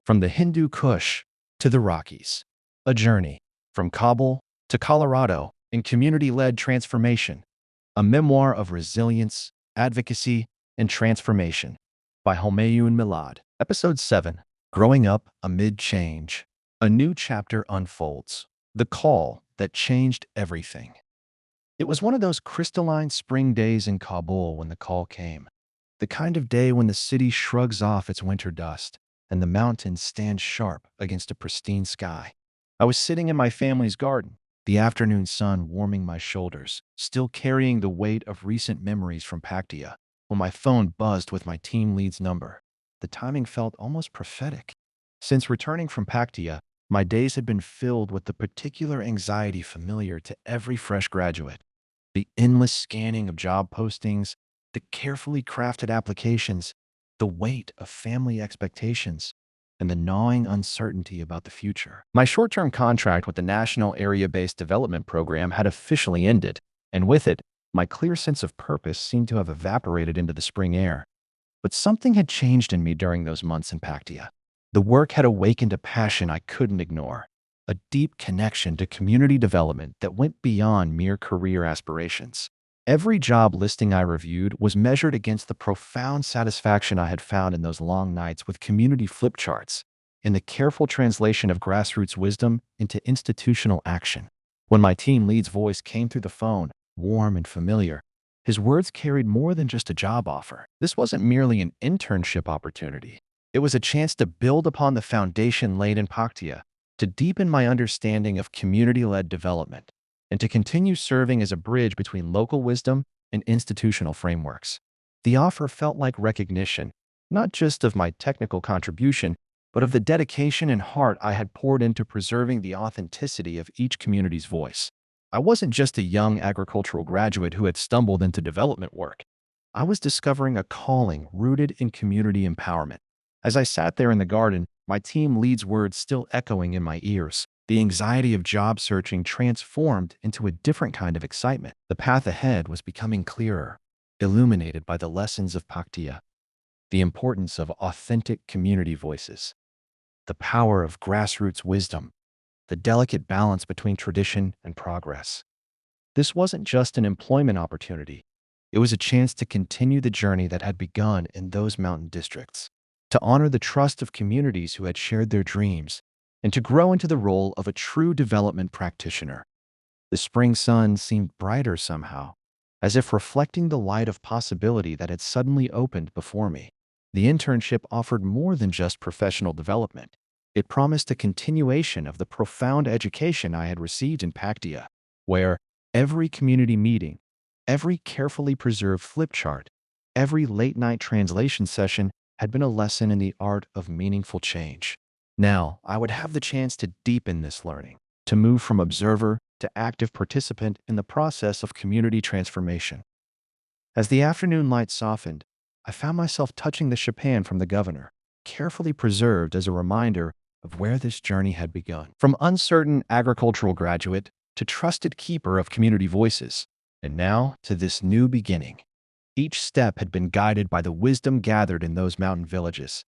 From the Hindu Kush to the Rockies, a journey from Kabul to Colorado in community-led transformation, a memoir of resilience, advocacy, and transformation by Homayun Milad. Episode 7, Growing Up Amid Change. A new chapter unfolds. The call that changed everything. It was one of those crystalline spring days in Kabul when the call came. The kind of day when the city shrugs off its winter dust and the mountains stand sharp against a pristine sky. I was sitting in my family's garden, the afternoon sun warming my shoulders, still carrying the weight of recent memories from Paktia, when my phone buzzed with my team lead's number. The timing felt almost prophetic. Since returning from Paktia, my days had been filled with the particular anxiety familiar to every fresh graduate. The endless scanning of job postings, the carefully crafted applications, the weight of family expectations, and the gnawing uncertainty about the future. My short-term contract with the National Area-Based Development Program had officially ended, and with it, my clear sense of purpose seemed to have evaporated into the spring air. But something had changed in me during those months in Paktia. The work had awakened a passion I couldn't ignore, a deep connection to community development that went beyond mere career aspirations. Every job listing I reviewed was measured against the profound satisfaction I had found in those long nights with community flip charts, in the careful translation of grassroots wisdom into institutional action. When my team lead's voice came through the phone, warm and familiar, his words carried more than just a job offer. This wasn't merely an internship opportunity. It was a chance to build upon the foundation laid in Paktia, to deepen my understanding of community-led development, and to continue serving as a bridge between local wisdom and institutional frameworks. The offer felt like recognition, not just of my technical contribution, but of the dedication and heart I had poured into preserving the authenticity of each community's voice. I wasn't just a young agricultural graduate who had stumbled into development work. I was discovering a calling rooted in community empowerment. As I sat there in the garden, my team lead's words still echoing in my ears, the anxiety of job searching transformed into a different kind of excitement. The path ahead was becoming clearer, illuminated by the lessons of Paktia, the importance of authentic community voices, the power of grassroots wisdom, the delicate balance between tradition and progress. This wasn't just an employment opportunity. It was a chance to continue the journey that had begun in those mountain districts, to honor the trust of communities who had shared their dreams, and to grow into the role of a true development practitioner. The spring sun seemed brighter somehow, as if reflecting the light of possibility that had suddenly opened before me. The internship offered more than just professional development. It promised a continuation of the profound education I had received in Paktia, where every community meeting, every carefully preserved flip chart, every late-night translation session had been a lesson in the art of meaningful change. Now, I would have the chance to deepen this learning, to move from observer to active participant in the process of community transformation. As the afternoon light softened, I found myself touching the chapan from the governor, carefully preserved as a reminder of where this journey had begun. From uncertain agricultural graduate to trusted keeper of community voices, and now to this new beginning. Each step had been guided by the wisdom gathered in those mountain villages,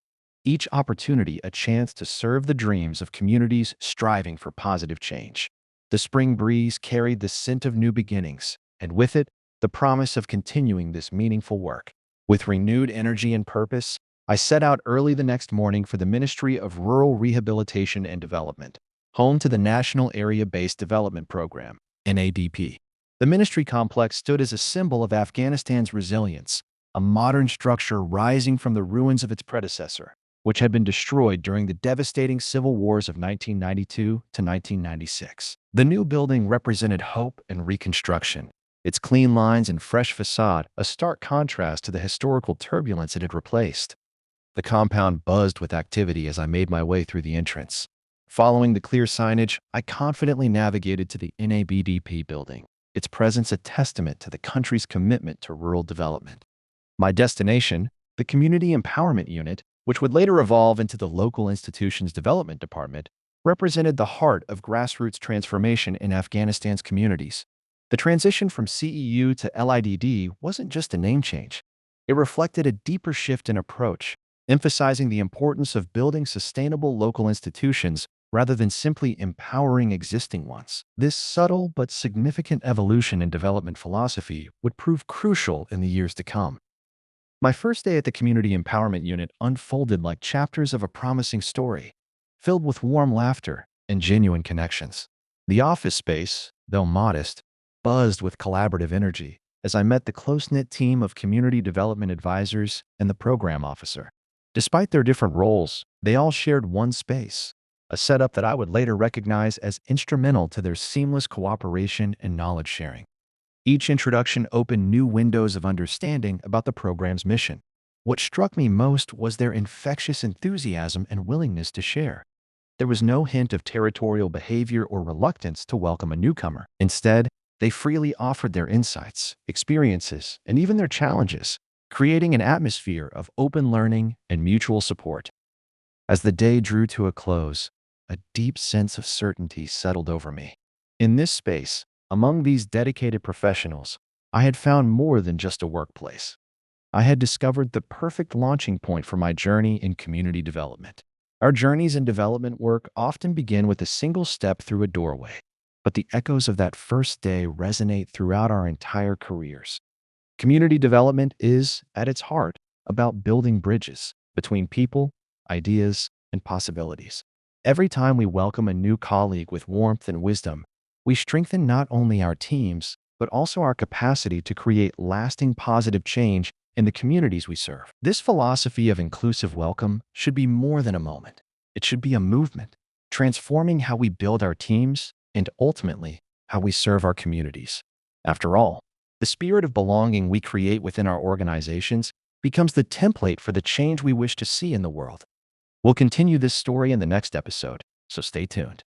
each opportunity a chance to serve the dreams of communities striving for positive change. The spring breeze carried the scent of new beginnings, and with it, the promise of continuing this meaningful work. With renewed energy and purpose, I set out early the next morning for the Ministry of Rural Rehabilitation and Development, home to the National Area-Based Development Program, NADP. The ministry complex stood as a symbol of Afghanistan's resilience, a modern structure rising from the ruins of its predecessor, which had been destroyed during the devastating civil wars of 1992 to 1996. The new building represented hope and reconstruction, its clean lines and fresh facade a stark contrast to the historical turbulence it had replaced. The compound buzzed with activity as I made my way through the entrance. Following the clear signage, I confidently navigated to the NABDP building, its presence a testament to the country's commitment to rural development. My destination, the Community Empowerment Unit, which would later evolve into the local institution's development department, represented the heart of grassroots transformation in Afghanistan's communities. The transition from CEU to LIDD wasn't just a name change. It reflected a deeper shift in approach, emphasizing the importance of building sustainable local institutions rather than simply empowering existing ones. This subtle but significant evolution in development philosophy would prove crucial in the years to come. My first day at the Community Empowerment Unit unfolded like chapters of a promising story, filled with warm laughter and genuine connections. The office space, though modest, buzzed with collaborative energy as I met the close-knit team of community development advisors and the program officer. Despite their different roles, they all shared one space, a setup that I would later recognize as instrumental to their seamless cooperation and knowledge sharing. Each introduction opened new windows of understanding about the program's mission. What struck me most was their infectious enthusiasm and willingness to share. There was no hint of territorial behavior or reluctance to welcome a newcomer. Instead, they freely offered their insights, experiences, and even their challenges, creating an atmosphere of open learning and mutual support. As the day drew to a close, a deep sense of certainty settled over me. In this space, among these dedicated professionals, I had found more than just a workplace. I had discovered the perfect launching point for my journey in community development. Our journeys in development work often begin with a single step through a doorway, but the echoes of that first day resonate throughout our entire careers. Community development is, at its heart, about building bridges between people, ideas, and possibilities. Every time we welcome a new colleague with warmth and wisdom, we strengthen not only our teams, but also our capacity to create lasting positive change in the communities we serve. This philosophy of inclusive welcome should be more than a moment. It should be a movement, transforming how we build our teams and ultimately how we serve our communities. After all, the spirit of belonging we create within our organizations becomes the template for the change we wish to see in the world. We'll continue this story in the next episode, so stay tuned.